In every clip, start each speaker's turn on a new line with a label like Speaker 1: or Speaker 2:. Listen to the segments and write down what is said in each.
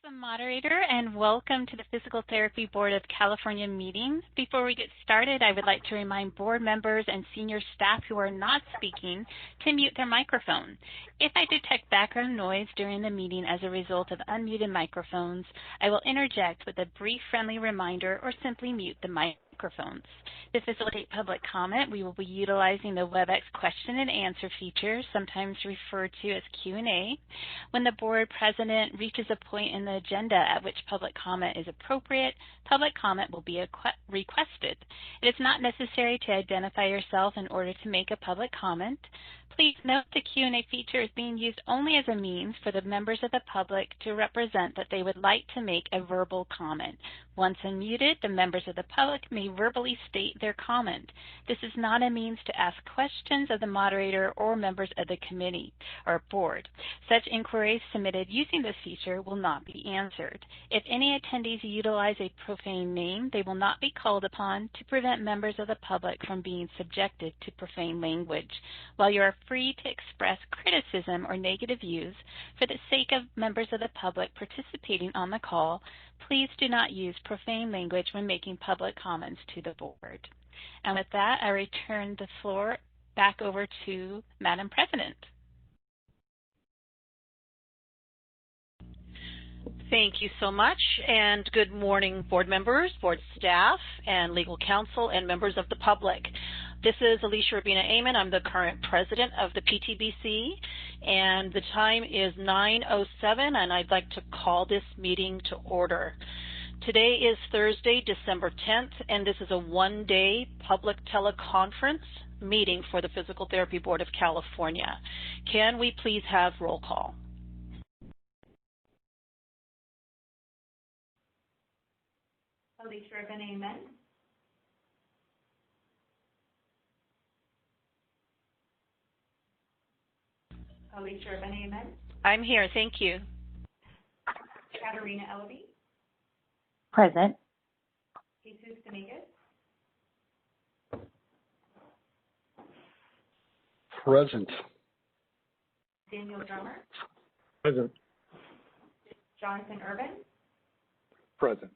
Speaker 1: Awesome, moderator, and welcome to the Physical Therapy Board of California meeting. Before we get started, I would like to remind board members and senior staff who are not speaking to mute their microphone. If I detect background noise during the meeting as a result of unmuted microphones, I will interject with a brief friendly reminder or simply mute the microphones. To facilitate public comment, we will be utilizing the WebEx question and answer feature, sometimes referred to as Q&A. When the board president reaches a point in the agenda at which public comment is appropriate, public comment will be requested. It is not necessary to identify yourself in order to make a public comment. Please note the Q&A feature is being used only as a means for the members of the public to represent that they would like to make a verbal comment. Once unmuted, the members of the public may verbally state their comment. This is not a means to ask questions of the moderator or members of the committee or board. Such inquiries submitted using this feature will not be answered. If any attendees utilize a profane name, they will not be called upon to prevent members of the public from being subjected to profane language. While you are free to express criticism or negative views, for the sake of members of the public participating on the call, please do not use profane language when making public comments to the board. And with that, I return the floor back over to Madam President.
Speaker 2: Thank you so much, and good morning, board members, board staff, and legal counsel, and members of the public. This is Alicia Rabina-Amon. I'm the current president of the PTBC, and the time is 9:07, and I'd like to call this meeting to order. Today is Thursday, December 10th, and this is a one-day public teleconference meeting for the Physical Therapy Board of California. Can we please have roll call?
Speaker 3: Alicia Rabina-Amon. Alicia Rabina-Amon.
Speaker 2: I'm here, thank you.
Speaker 3: Katarina Elvey.
Speaker 4: Present.
Speaker 3: Jesus Dominguez.
Speaker 5: Present.
Speaker 3: Daniel Drummer.
Speaker 5: Present.
Speaker 3: Jonathan Urban.
Speaker 5: Present.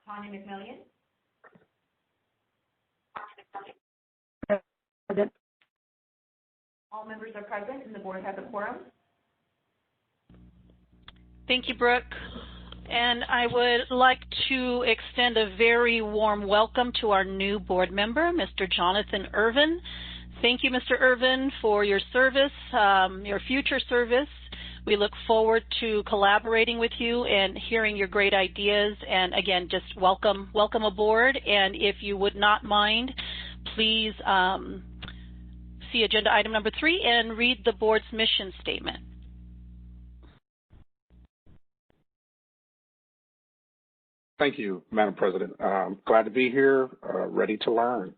Speaker 3: Tanya McMillian.
Speaker 4: Present.
Speaker 3: All members are present and the board has a quorum.
Speaker 2: Thank you, Brooke. And I would like to extend a very warm welcome to our new board member, Mr. Jonathan Irvin. Thank you, Mr. Irvin, for your service, your future service. We look forward to collaborating with you and hearing your great ideas. And again, just welcome aboard. And if you would not mind, please see agenda item number 3 and read the board's mission statement.
Speaker 5: Thank you, Madam President. Glad to be here, ready to learn.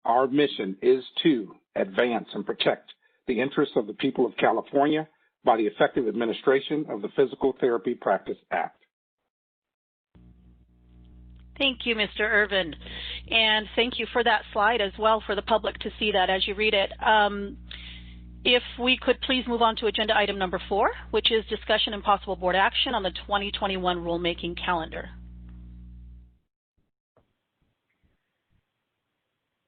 Speaker 5: Our mission is to advance and protect the interests of the people of California by the effective administration of the Physical Therapy Practice Act.
Speaker 2: Thank you, Mr. Irvin. And thank you for that slide as well for the public to see that as you read it. If we could please move on to agenda item number 4, which is discussion and possible board action on the 2021 rulemaking calendar.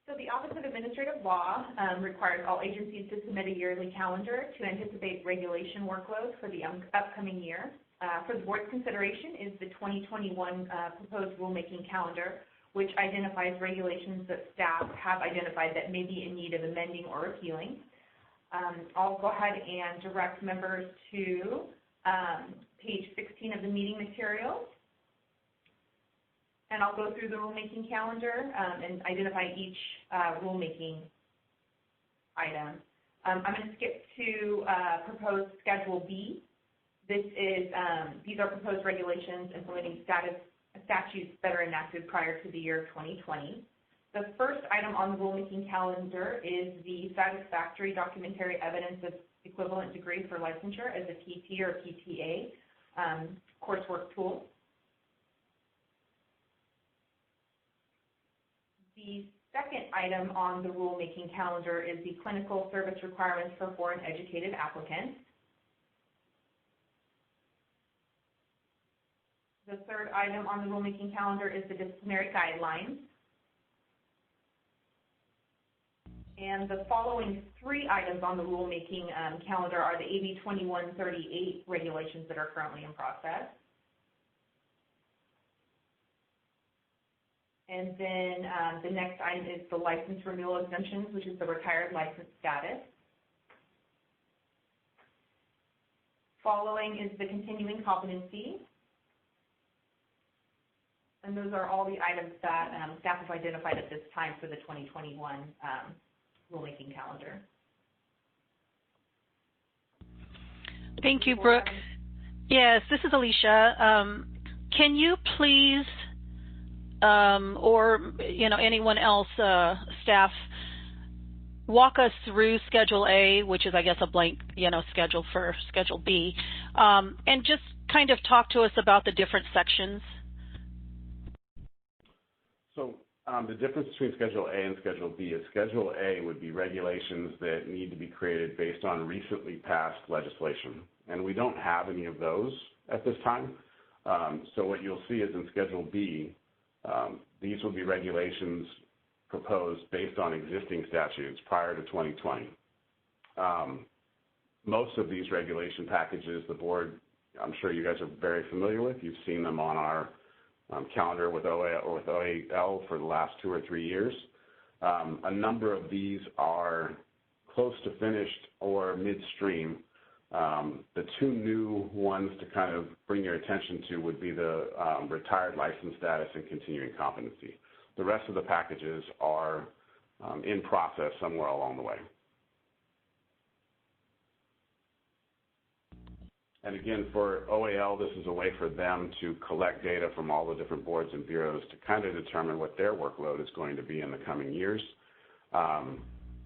Speaker 3: So the Office of Administrative Law requires all agencies to submit a yearly calendar to anticipate regulation workload for the upcoming year. For the board's consideration is the 2021 proposed rulemaking calendar, which identifies regulations that staff have identified that may be in need of amending or repealing. I'll go ahead and direct members to page 16 of the meeting materials. And I'll go through the rulemaking calendar and identify each rulemaking item. I'm going to skip to proposed Schedule B. These are proposed regulations implementing statutes that are enacted prior to the year 2020. The first item on the rulemaking calendar is the satisfactory documentary evidence of equivalent degree for licensure as a PT or PTA coursework tool. The second item on the rulemaking calendar is the clinical service requirements for foreign educated applicants. The third item on the rulemaking calendar is the disciplinary guidelines. And the following three items on the rulemaking calendar are the AB 2138 regulations that are currently in process. And then the next item is the license renewal exemptions, which is the retired license status. Following is the continuing competency. And those are all the items that staff have identified at this time for the 2021 rulemaking calendar.
Speaker 2: Thank you, Brooke. Yes, this is Alicia. Can you please, or anyone else, staff, walk us through Schedule A, which is, I guess, a blank, schedule for Schedule B, and just kind of talk to us about the different sections.
Speaker 6: So the difference between Schedule A and Schedule B is Schedule A would be regulations that need to be created based on recently passed legislation. And we don't have any of those at this time. So what you'll see is in Schedule B, these will be regulations proposed based on existing statutes prior to 2020. Most of these regulation packages, the board, I'm sure you guys are very familiar with. You've seen them on our calendar with OAL for the last 2 or 3 years. A number of these are close to finished or midstream. The two new ones to kind of bring your attention to would be the retired license status and continuing competency. The rest of the packages are in process somewhere along the way. And again, for OAL, this is a way for them to collect data from all the different boards and bureaus to kind of determine what their workload is going to be in the coming years.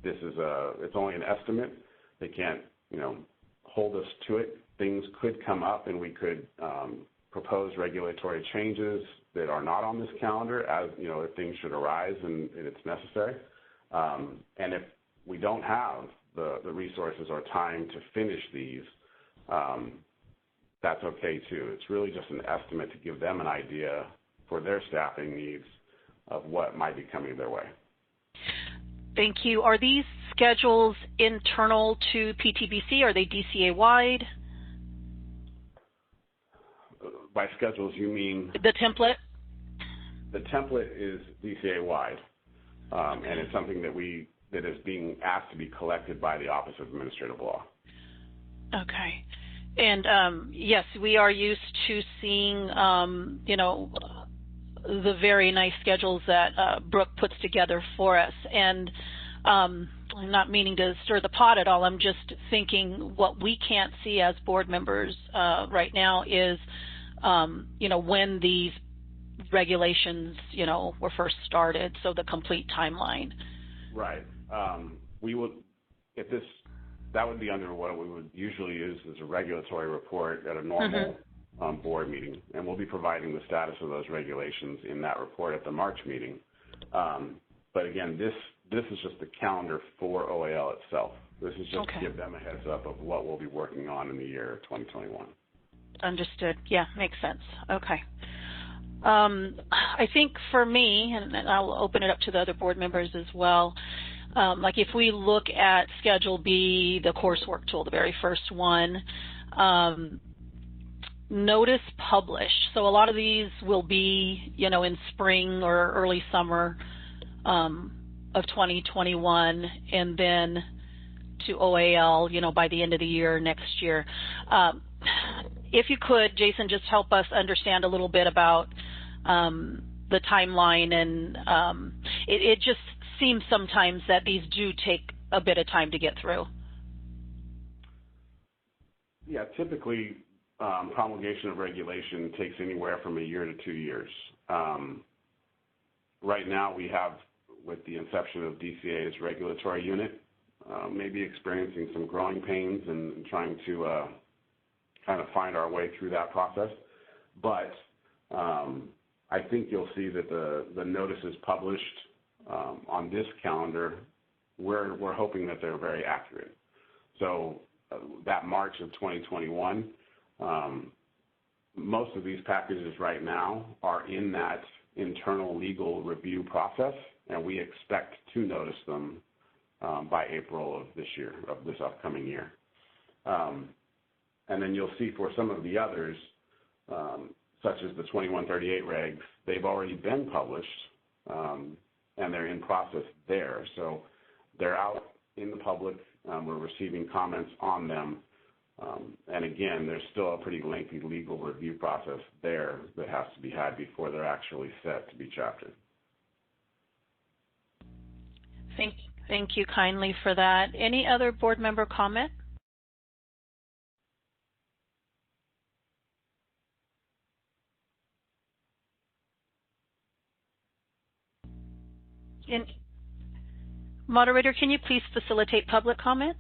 Speaker 6: It's only an estimate. They can't, hold us to it. Things could come up, and we could propose regulatory changes that are not on this calendar, as if things should arise and it's necessary. And if we don't have the resources or time to finish these, that's okay too. It's really just an estimate to give them an idea for their staffing needs of what might be coming their way.
Speaker 2: Thank you. Are these schedules internal to PTBC? Are they DCA-wide?
Speaker 6: By schedules, you mean?
Speaker 2: The template?
Speaker 6: The template is DCA-wide, and it's something that is being asked to be collected by the Office of Administrative Law.
Speaker 2: Okay. And yes, we are used to seeing, the very nice schedules that Brooke puts together for us. And I'm not meaning to stir the pot at all. I'm just thinking what we can't see as board members right now is, when these regulations, were first started, so the complete timeline.
Speaker 6: Right. We would, that would be under what we would usually use as a regulatory report at a normal board meeting, and we'll be providing the status of those regulations in that report at the March meeting. But again, this is just the calendar for OAL itself. This is just to give them a heads up of what we'll be working on in the year 2021.
Speaker 2: Understood. Yeah, makes sense. Okay. I think for me, and I'll open it up to the other board members as well, like if we look at Schedule B, the coursework tool, the very first one, notice published. So a lot of these will be, in spring or early summer of 2021, and then to OAL, by the end of the year next year. If you could, Jason, just help us understand a little bit about the timeline, and it just seems sometimes that these do take a bit of time to get through.
Speaker 6: Yeah, typically promulgation of regulation takes anywhere from a year to 2 years. Right now we have, with the inception of DCA's regulatory unit, maybe experiencing some growing pains and trying to kind of find our way through that process. But I think you'll see that the notices published on this calendar, we're hoping that they're very accurate. So that March of 2021, most of these packages right now are in that internal legal review process, and we expect to notice them by April of this year, of this upcoming year. And then you'll see for some of the others, such as the 2138 regs, they've already been published, and they're in process there. So they're out in the public. We're receiving comments on them. And again, there's still a pretty lengthy legal review process there that has to be had before they're actually set to be chaptered.
Speaker 2: Thank you kindly for that. Any other board member comment? Moderator, can you please facilitate public comment?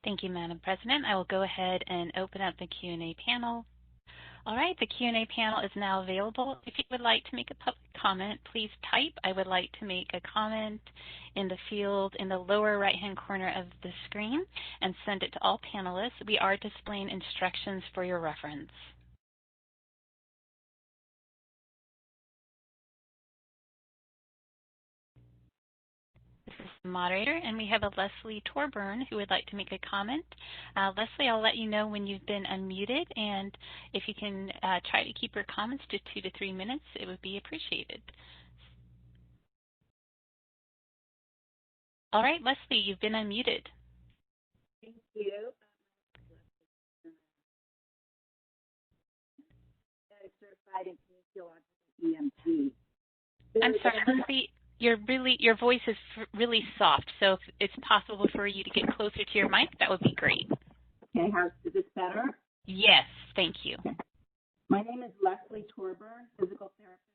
Speaker 1: Thank you, Madam President. I will go ahead and open up the Q&A panel. All right, the Q&A panel is now available. If you would like to make a public comment, please type "I would like to make a comment" in the field in the lower right-hand corner of the screen and send it to all panelists. We are displaying instructions for your reference. This is the moderator, and we have a Leslie Torburn who would like to make a comment. Leslie, I'll let you know when you've been unmuted, and if you can try to keep your comments to 2 to 3 minutes, it would be appreciated. All right, Leslie, you've been unmuted.
Speaker 7: Thank you. Certified in kinesiological EMG.
Speaker 1: I'm sorry, Leslie. Your voice is really soft, so if it's possible for you to get closer to your mic, that would be great.
Speaker 7: Okay, is this better?
Speaker 1: Yes, thank you.
Speaker 7: Okay. My name is Leslie Torburn, physical therapist,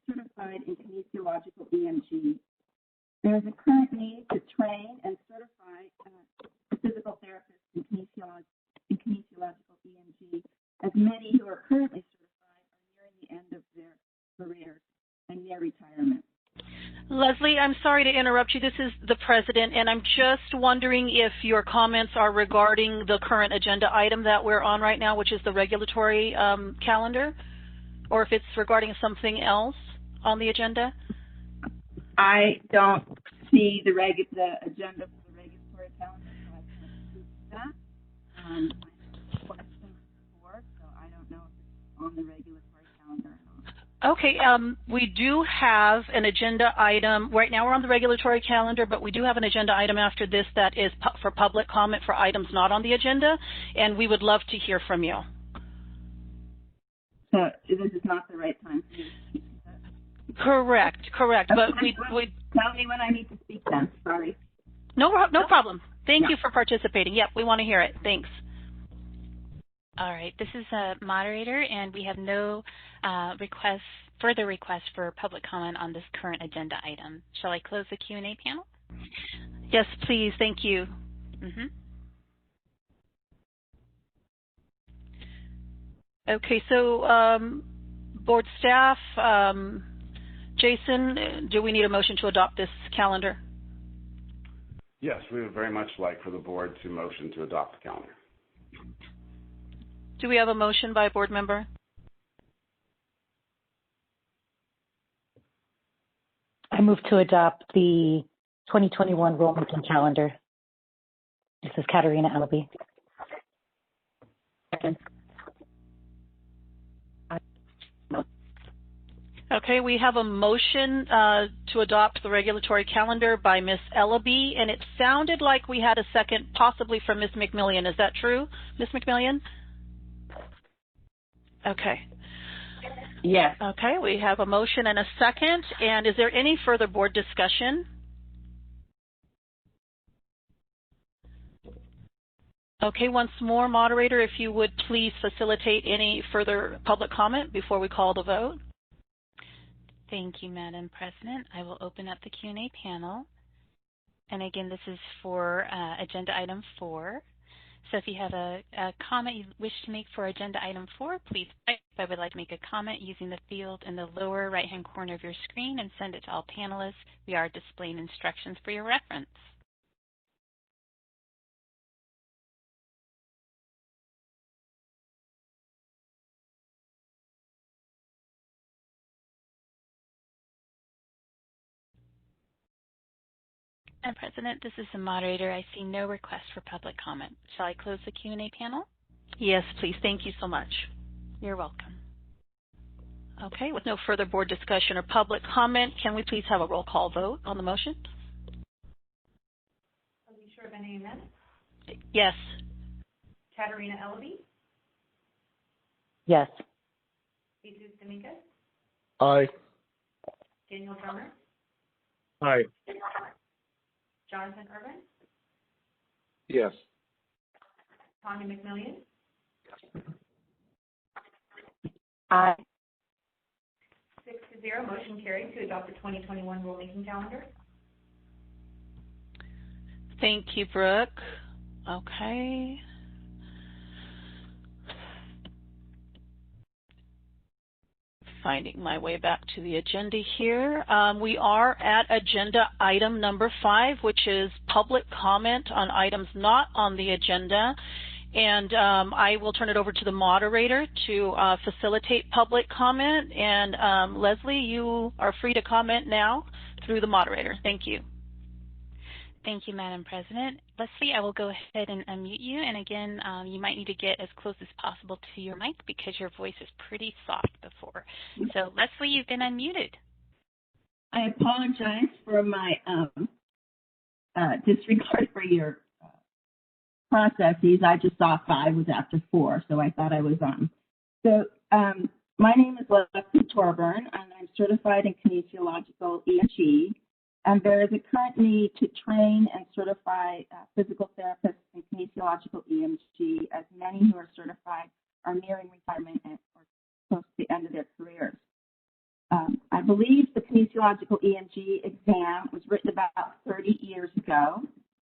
Speaker 7: and I'm certified in kinesiological EMG. There is a current need to train and certify physical therapists in kinesiological EMG, as many who are currently certified are nearing the end of their careers and near retirement.
Speaker 2: Leslie, I'm sorry to interrupt you. This is the president, and I'm just wondering if your comments are regarding the current agenda item that we're on right now, which is the regulatory calendar, or if it's regarding something else on the agenda.
Speaker 7: I don't see the agenda for the regulatory calendar, so I can't speak to that. I have questions before, so I don't know if it's on the regulatory calendar or not.
Speaker 2: Okay, we do have an agenda item. Right now we're on the regulatory calendar, but we do have an agenda item after this that is for public comment for items not on the agenda, and we would love to hear from you.
Speaker 7: So this is not the right time for me to speak to that?
Speaker 2: Correct. But we
Speaker 7: tell me when I need to speak then. Sorry.
Speaker 2: No problem. Thank you for participating. Yep, we want to hear it. Thanks.
Speaker 1: All right, this is a moderator, and we have no further requests for public comment on this current agenda item. Shall I close the Q&A panel?
Speaker 2: Yes, please. Thank you. Okay, so board staff, Jason, do we need a motion to adopt this calendar?
Speaker 6: Yes, we would very much like for the board to motion to adopt the calendar.
Speaker 2: Do we have a motion by a board member?
Speaker 4: I move to adopt the 2021 Rulemaking calendar. This is Katerina Ellaby. Second.
Speaker 2: Okay, we have a motion to adopt the regulatory calendar by Ms. Ellaby, and it sounded like we had a second possibly from Ms. McMillian. Is that true, Ms. McMillian? Okay.
Speaker 7: Yes.
Speaker 2: Okay, we have a motion and a second. And is there any further board discussion? Okay, once more, moderator, if you would please facilitate any further public comment before we call the vote.
Speaker 1: Thank you, Madam President. I will open up the Q&A panel. And again, this is for agenda item 4. So if you have a comment you wish to make for agenda item 4, please type "I would like to make a comment" using the field in the lower right-hand corner of your screen and send it to all panelists. We are displaying instructions for your reference. Madam President, this is the moderator. I see no request for public comment. Shall I close the Q&A panel?
Speaker 2: Yes, please. Thank you so much.
Speaker 1: You're welcome.
Speaker 2: Okay, with no further board discussion or public comment, can we please have a roll call vote on the motion?
Speaker 3: Alicia Benet-Amend?
Speaker 2: Yes.
Speaker 3: Katerina Ellaby?
Speaker 4: Yes.
Speaker 3: Jesus Dominguez?
Speaker 8: Aye.
Speaker 3: Daniel Drummer?
Speaker 8: Aye.
Speaker 3: Jonathan Irvin?
Speaker 5: Yes.
Speaker 3: Tanya McMillian?
Speaker 4: Aye.
Speaker 3: 6-0, motion carried to adopt the 2021 rulemaking calendar.
Speaker 2: Thank you, Brooke. Okay. Finding my way back to the agenda here. We are at agenda item number 5, which is public comment on items not on the agenda. And I will turn it over to the moderator to facilitate public comment. And Leslie, you are free to comment now through the moderator. Thank you.
Speaker 1: Thank you, Madam President. Leslie, I will go ahead and unmute you. And again, you might need to get as close as possible to your mic because your voice is pretty soft before. So, Leslie, you've been unmuted.
Speaker 7: I apologize for my disregard for your processes. I just saw 5 was after 4, so I thought I was on. So my name is Leslie Torburn, and I'm certified in kinesiological EMG. And there is a current need to train and certify physical therapists in kinesiological EMG, as many who are certified are nearing retirement or close to the end of their careers. I believe the kinesiological EMG exam was written about 30 years ago,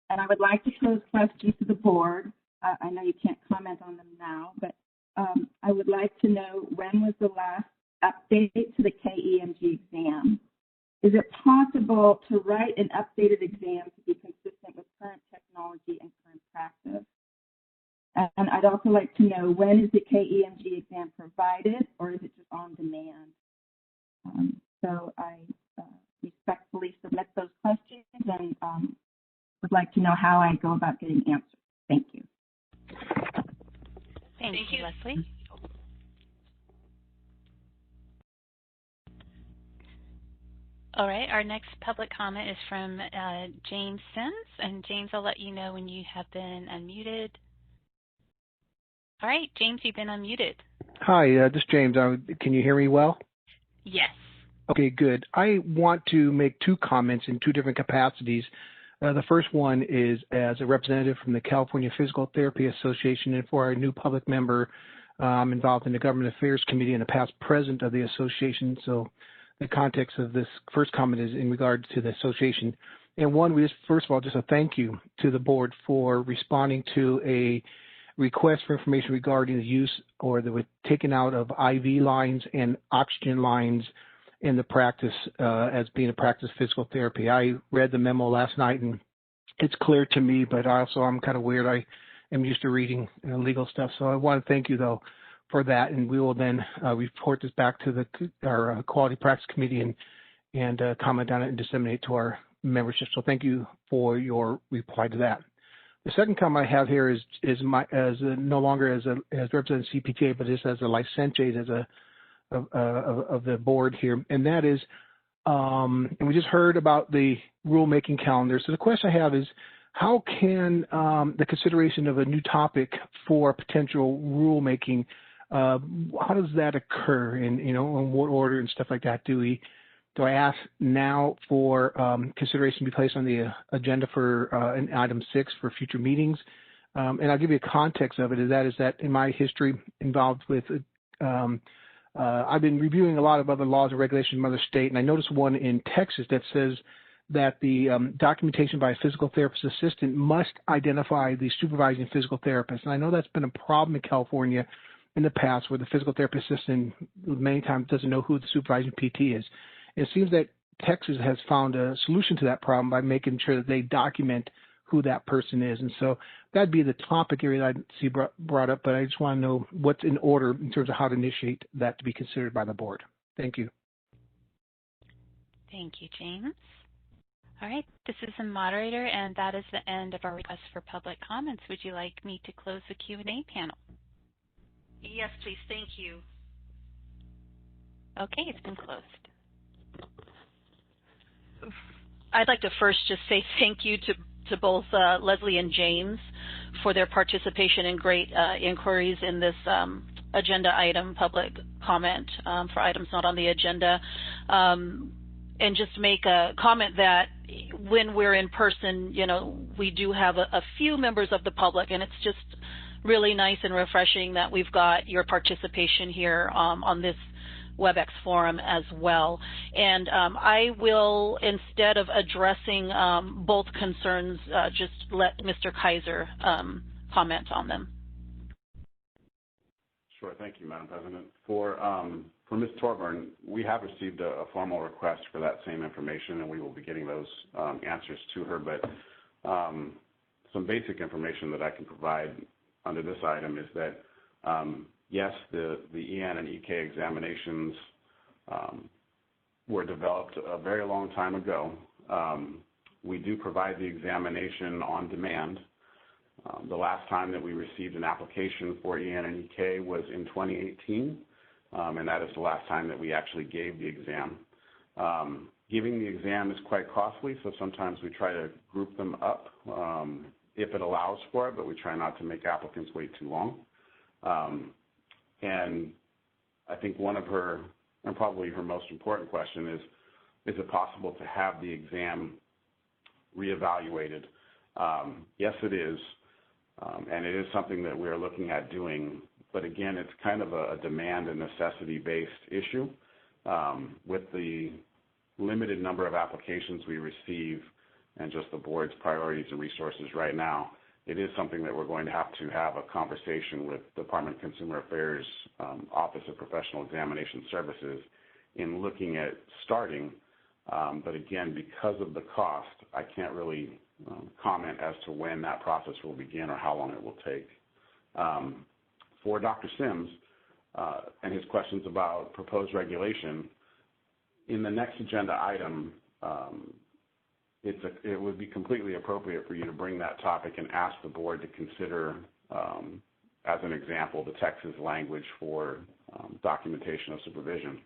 Speaker 7: and I would like to pose questions to the board. I know you can't comment on them now, but I would like to know, when was the last update to the KEMG exam? Is it possible to write an updated exam to be consistent with current technology and current practice? And I'd also like to know, when is the KEMG exam provided, or is it just on demand? So I respectfully submit those questions and would like to know how I go about getting answers. Thank you.
Speaker 1: Thank you, Leslie. All right, our next public comment is from James Sims. And James, I'll let you know when you have been unmuted. All right, James, you've been unmuted.
Speaker 8: Hi, this is James. Can you hear me well?
Speaker 1: Yes.
Speaker 8: Okay, good. I want to make 2 comments in 2 different capacities. The first one is as a representative from the California Physical Therapy Association, and for our new public member, I'm involved in the Government Affairs Committee and a past president of the association. So the context of this first comment is in regard to the association. And one, we just, first of all, just a thank you to the board for responding to a request for information regarding the use or the taken out of IV lines and oxygen lines in the practice as being a practice of physical therapy. I read the memo last night and it's clear to me, but also I'm kind of weird. I am used to reading legal stuff. So I want to thank you, though, for that. And we will then report this back to our Quality Practice Committee and comment on it and disseminate to our membership. So thank you for your reply to that. The second comment I have here is no longer as representing CPTA, but just as a licentiate of the board here, and that is, and we just heard about the rulemaking calendar. So the question I have is, how can the consideration of a new topic for potential rulemaking, how does that occur, and in what order and stuff like that? Do I ask now for consideration to be placed on the agenda for an item 6 for future meetings? And I'll give you a context of it. Is that in my history involved with I've been reviewing a lot of other laws and regulations from other states, and I noticed one in Texas that says that the documentation by a physical therapist assistant must identify the supervising physical therapist. And I know that's been a problem in California in the past, where the physical therapist assistant many times doesn't know who the supervising PT is. It seems that Texas has found a solution to that problem by making sure that they document who that person is. And so that'd be the topic area that I see brought up, but I just want to know what's in order in terms of how to initiate that to be considered by the board. Thank you.
Speaker 1: Thank you, James. All right, this is the moderator, and that is the end of our request for public comments. Would you like me to close the Q&A panel?
Speaker 2: Yes, please. Thank you.
Speaker 1: Okay, it's been closed.
Speaker 2: I'd like to first just say thank you to both Leslie and James for their participation and great inquiries in this agenda item, public comment for items not on the agenda. And just make a comment that when we're in person, you know, we do have a few members of the public, and it's just really nice and refreshing that we've got your participation here on this WebEx forum as well. And I will, instead of addressing both concerns, just let Mr. Kaiser comment on them.
Speaker 6: Sure. Thank you, Madam President. For Ms. Torburn, we have received a formal request for that same information, and we will be getting those answers to her. But some basic information that I can provide under this item is that, yes, the EN and EK examinations were developed a very long time ago. We do provide the examination on demand. The last time that we received an application for EN and EK was in 2018. And that is the last time that we actually gave the exam. Giving the exam is quite costly, so sometimes we try to group them up if it allows for it, but we try not to make applicants wait too long. And I think one of her, and probably her most important question is it possible to have the exam reevaluated? Yes, it is, and it is something that we are looking at doing. But again, it's kind of a demand and necessity-based issue. With the limited number of applications we receive and just the board's priorities and resources right now, it is something that we're going to have a conversation with Department of Consumer Affairs Office of Professional Examination Services in looking at starting. But again, because of the cost, I can't really comment as to when that process will begin or how long it will take. For Dr. Sims and his questions about proposed regulation, in the next agenda item, it would be completely appropriate for you to bring that topic and ask the board to consider, as an example, the Texas language for documentation of supervision.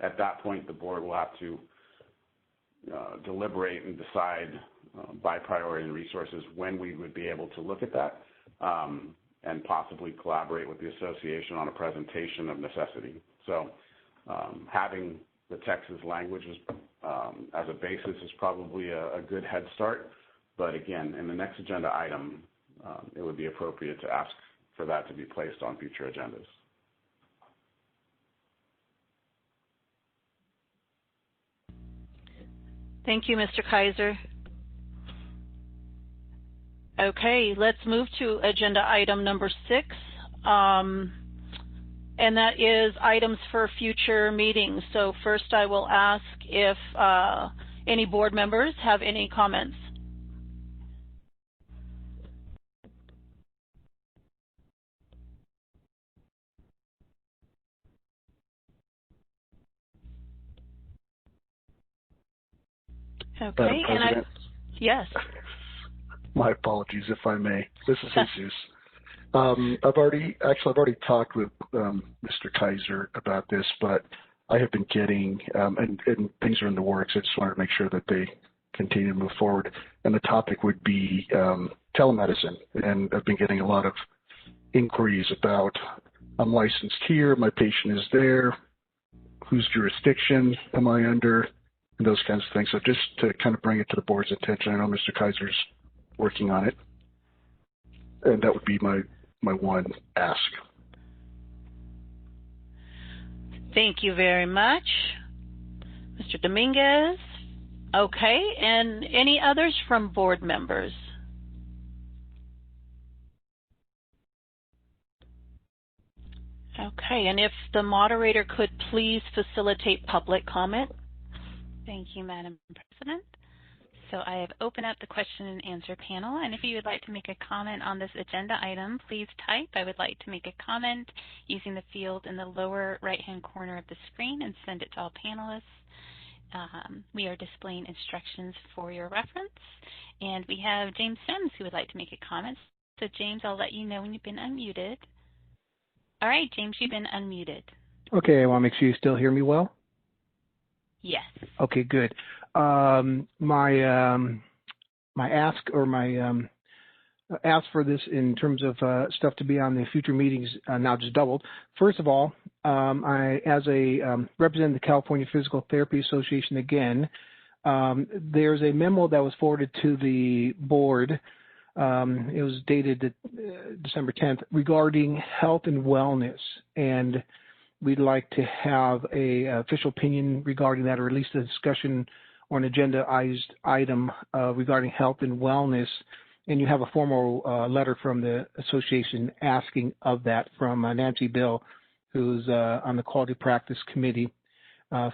Speaker 6: At that point, the board will have to deliberate and decide by priority and resources when we would be able to look at that. And possibly collaborate with the association on a presentation of necessity. So having the Texas language as a basis is probably a good head start. But again, in the next agenda item, it would be appropriate to ask for that to be placed on future agendas.
Speaker 2: Thank you, Mr. Kaiser. Okay, let's move to agenda item number 6, and that is items for future meetings. So first I will ask if any board members have any comments. Okay, and yes.
Speaker 9: My apologies, if I may. This is Jesus. I've already talked with Mr. Kaiser about this, but I have been getting, and things are in the works. I just wanted to make sure that they continue to move forward. And the topic would be telemedicine. And I've been getting a lot of inquiries about, I'm licensed here, my patient is there, whose jurisdiction am I under, and those kinds of things. So just to kind of bring it to the board's attention, I know Mr. Kaiser's working on it, and that would be my one ask.
Speaker 2: Thank you very much, Mr. Dominguez. Okay, and any others from board members? Okay, and if the moderator could please facilitate public comment.
Speaker 1: Thank you, Madam President. So I have opened up the question and answer panel, and if you would like to make a comment on this agenda item, please type, I would like to make a comment, using the field in the lower right-hand corner of the screen, and send it to all panelists. we are displaying instructions for your reference. And we have James Sims who would like to make a comment. So James, I'll let you know when you've been unmuted. All right, James, you've been unmuted.
Speaker 8: Okay, I want to make sure you still hear me well.
Speaker 1: Yes.
Speaker 8: Okay, good. My ask or my ask for this in terms of stuff to be on the future meetings now just doubled. First of all, I, as a representative of the California Physical Therapy Association again, there's a memo that was forwarded to the board. It was dated December 10th regarding health and wellness, and we'd like to have a official opinion regarding that, or at least a discussion or an agendaized item regarding health and wellness. And you have a formal letter from the association asking of that from Nancy Bill, who's on the Quality Practice Committee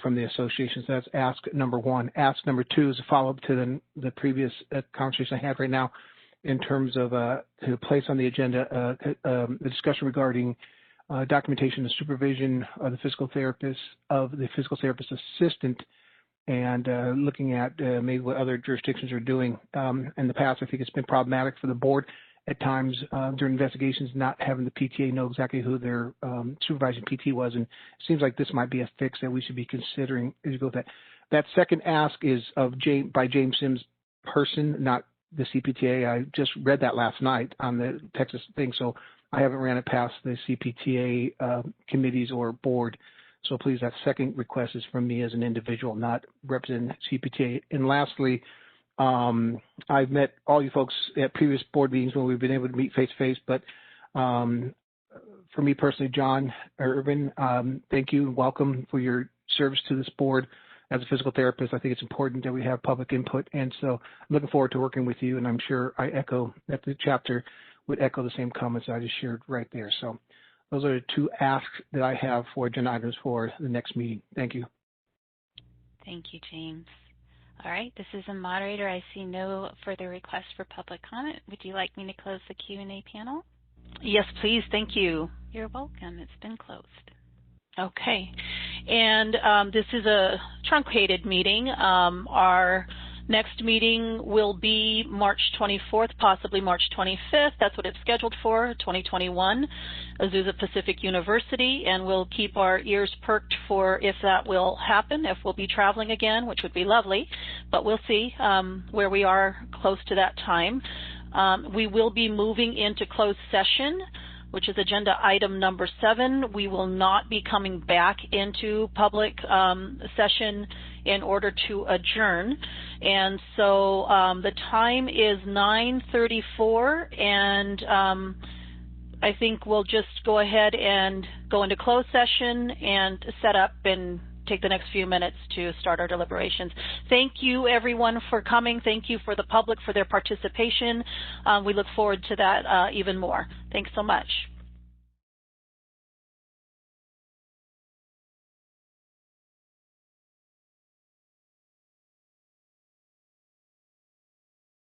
Speaker 8: from the association. So that's ask number one. Ask number two is a follow-up to the previous conversation I had right now in terms of to place on the agenda the discussion regarding documentation and supervision of the physical therapist assistant, and looking at maybe what other jurisdictions are doing. In the past, I think it's been problematic for the board at times during investigations not having the PTA know exactly who their supervising PT was, and it seems like this might be a fix that we should be considering as you go with that. That second ask is by James Sims' person, not the CPTA. I just read that last night on the Texas thing, so I haven't ran it past the CPTA committees or board. So please, that second request is from me as an individual, not representing CPTA. And lastly, I've met all you folks at previous board meetings when we've been able to meet face-to-face, but for me personally, John Irvin, thank you and welcome for your service to this board. As a physical therapist, I think it's important that we have public input, and so I'm looking forward to working with you, and I'm sure I echo that the chapter would echo the same comments I just shared right there. So those are the two asks that I have for agenda items for the next meeting. Thank you.
Speaker 1: Thank you, James. All right, this is a moderator. I see no further requests for public comment. Would you like me to close the Q&A panel?
Speaker 2: Yes, please. Thank you.
Speaker 1: You're welcome. It's been closed.
Speaker 2: Okay, and this is a truncated meeting. Our next meeting will be March 24th, possibly March 25th. That's what it's scheduled for, 2021, Azusa Pacific University, and we'll keep our ears perked for if that will happen, if we'll be traveling again, which would be lovely, but we'll see where we are close to that time. We will be moving into closed session, which is agenda item number 7. We will not be coming back into public session in order to adjourn. And so the time is 9:34, and I think we'll just go ahead and go into closed session and set up and take the next few minutes to start our deliberations. Thank you, everyone, for coming. Thank you for the public for their participation. We look forward to that even more. Thanks so much.